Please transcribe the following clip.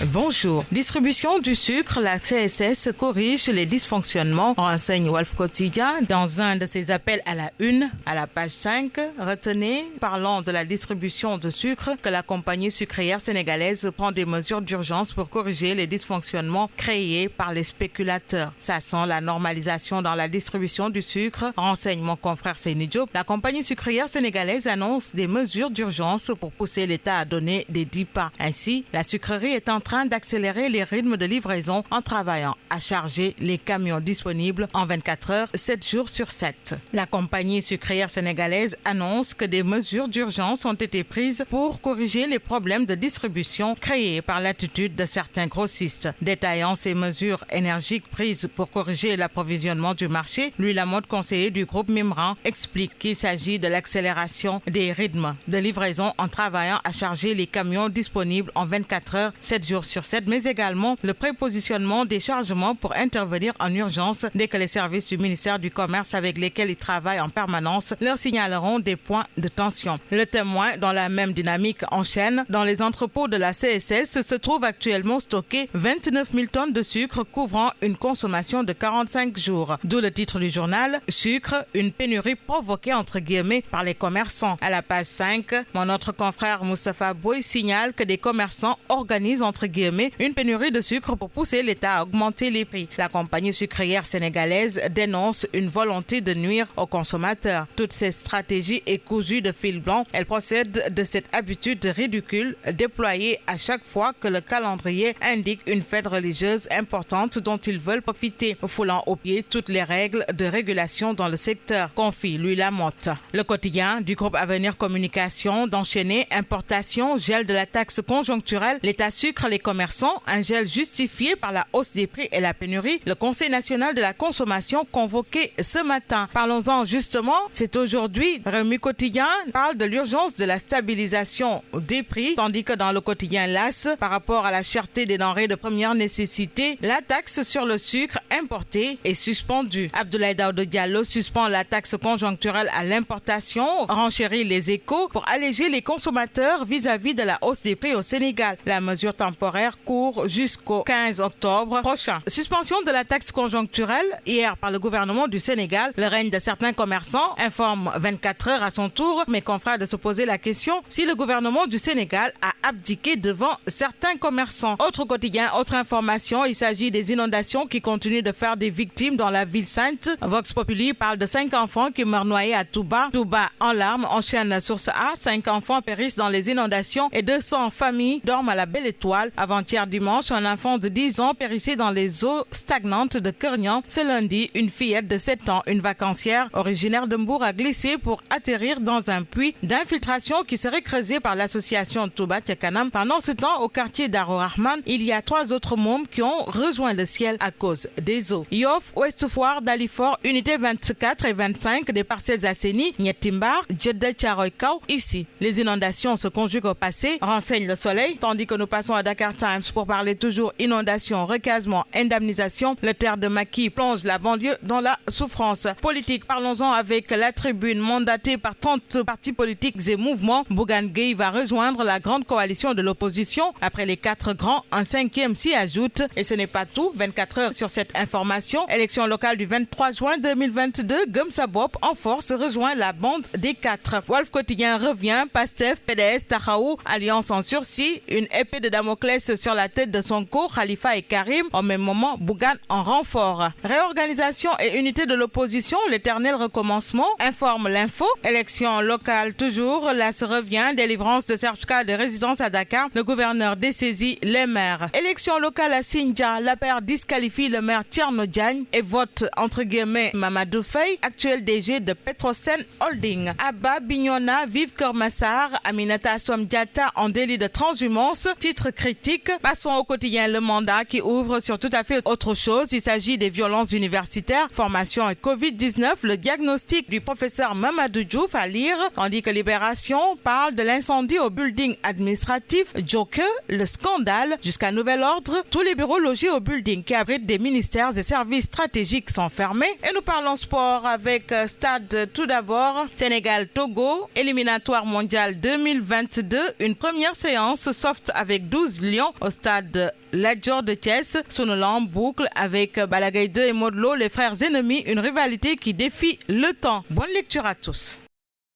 Bonjour. Distribution du sucre, la CSS corrige les dysfonctionnements, renseigne Walf Quotidien dans un de ses appels à la une, à la page 5. Retenez, parlant de la distribution de sucre, que la compagnie sucrière sénégalaise prend des mesures d'urgence pour corriger les dysfonctionnements créés par les spéculateurs. Ça sent la normalisation dans la distribution du sucre, renseigne mon confrère Seyni Diop. La compagnie sucrière sénégalaise annonce des mesures d'urgence pour pousser l'État à donner des 10 pas. Ainsi, la sucrerie est en train d'accélérer les rythmes de livraison en travaillant à charger les camions disponibles en 24 heures, 7 jours sur 7. La compagnie sucrière sénégalaise annonce que des mesures d'urgence ont été prises pour corriger les problèmes de distribution créés par l'attitude de certains grossistes. Détaillant ces mesures énergiques prises pour corriger l'approvisionnement du marché, Louis Lamotte, conseiller du groupe Mimran, explique qu'il s'agit de l'accélération des rythmes de livraison en travaillant à charger les camions disponibles en 24 heures, 7 jours sur 7, mais également le prépositionnement des chargements pour intervenir en urgence dès que les services du ministère du Commerce avec lesquels ils travaillent en permanence leur signaleront des points de tension. Le Témoin, dans la même dynamique, enchaîne. Dans les entrepôts de la CSS se trouvent actuellement stockés 29 000 tonnes de sucre couvrant une consommation de 45 jours. D'où le titre du journal, Sucre, une pénurie provoquée entre guillemets par les commerçants. À la page 5, mon autre confrère Moustapha Boy signale que des commerçants organisent entre guillemets une pénurie de sucre pour pousser l'État à augmenter les prix. La compagnie sucrière sénégalaise dénonce une volonté de nuire aux consommateurs. Toute cette stratégie est cousue de fil blanc. Elle procède de cette habitude ridicule déployée à chaque fois que le calendrier indique une fête religieuse importante dont ils veulent profiter, foulant au pied toutes les règles de régulation dans le secteur, confie Louis Lamotte. Le quotidien du groupe Avenir Communication d'enchaîner importation, gel de la taxe conjoncturelle, l'État sucre les commerçants, un gel justifié par la hausse des prix et la pénurie. Le Conseil national de la consommation convoqué ce matin. Parlons-en justement, c'est aujourd'hui. Réumi Quotidien parle de l'urgence de la stabilisation des prix, tandis que dans le quotidien LAS, par rapport à la cherté des denrées de première nécessité, la taxe sur le sucre importé est suspendue. Abdoulaye Daouda Diallo suspend la taxe conjoncturelle à l'importation, renchérit les Échos pour alléger les consommateurs vis-à-vis de la hausse des prix au Sénégal. La mesure temporaire court jusqu'au 15 octobre prochain. Suspension de la taxe conjoncturelle hier par le gouvernement du Sénégal. Le règne de certains commerçants informe 24 heures à son tour, mes confrères, de se poser la question si le gouvernement du Sénégal a abdiqué devant certains commerçants. Autre quotidien, autre information, il s'agit des inondations qui continuent de faire des victimes dans la ville sainte. Vox Populi parle de 5 enfants qui meurent noyés à Touba. Touba en larmes, enchaîne source A. 5 enfants périssent dans les inondations et 200 familles dorment à la Belle Étoile. Avant-hier dimanche, un enfant de 10 ans périssait dans les eaux stagnantes de Kernian. Ce lundi, une fillette de 7 ans, une vacancière originaire de Mbour, a glissé pour atterrir dans un puits d'infiltration qui serait creusé par l'association Touba Tiakanam. Pendant ce temps, au quartier d'Aro Rahman, il y a 3 autres mômes qui ont rejoint le ciel à cause des eaux. Yoff, Ouest Foire, Dalifort, unité 24 et 25 des parcelles assainies, Nietimbar, Djeddah, Thiaroye-Kao. Ici, les inondations se conjuguent au passé, renseigne Le Soleil, tandis que nous passons à Dakar Times pour parler toujours inondation, recasement, indemnisation. Le terre de Macky plonge la banlieue dans la souffrance politique. Parlons-en avec la Tribune, mandatée par 30 partis politiques et mouvements. Bougane Gueye va rejoindre la grande coalition de l'opposition. Après les 4 grands, un 5e s'y ajoute. Et ce n'est pas tout. 24 heures sur cette information. Élection locale du 23 juin 2022. Gumsa Bop en force rejoint la bande des 4. Walf Quotidien revient. Pastef, PDS, Tahaou, alliance en sursis. Une épée de Damoclès sur la tête de Sonko, Khalifa et Karim. Au même moment, Bougane en renfort. Réorganisation et unité de l'opposition, l'éternel recommencement, informe l'info. Élection locale toujours, là se revient. Délivrance de certificat de résidence à Dakar. Le gouverneur dessaisit les maires. Élection locale à Sindia, la paire disqualifie le maire Thierno Diagne et vote entre guillemets Mamadou Faye, actuel DG de Petrosen Holding. Abba Bignona, Vive Kermassar, Aminata Assome Diatta en délit de transhumance. Titre critique. Passons au quotidien Le Mandat qui ouvre sur tout à fait autre chose. Il s'agit des violences universitaires, formation et Covid-19, le diagnostic du professeur Mamadou Diouf à lire, tandis que Libération parle de l'incendie au building administratif. Joker, le scandale, jusqu'à nouvel ordre, tous les bureaux logés au building qui abritent des ministères et services stratégiques sont fermés. Et nous parlons sport avec Stade tout d'abord. Sénégal-Togo, éliminatoire mondial 2022, une première séance soft avec 12 Lions au stade Lat Dior de Thiès. Sunu Lamb boucle avec Balla Gaye 2 et Modou Lô, les frères ennemis, une rivalité qui défie le temps. Bonne lecture à tous.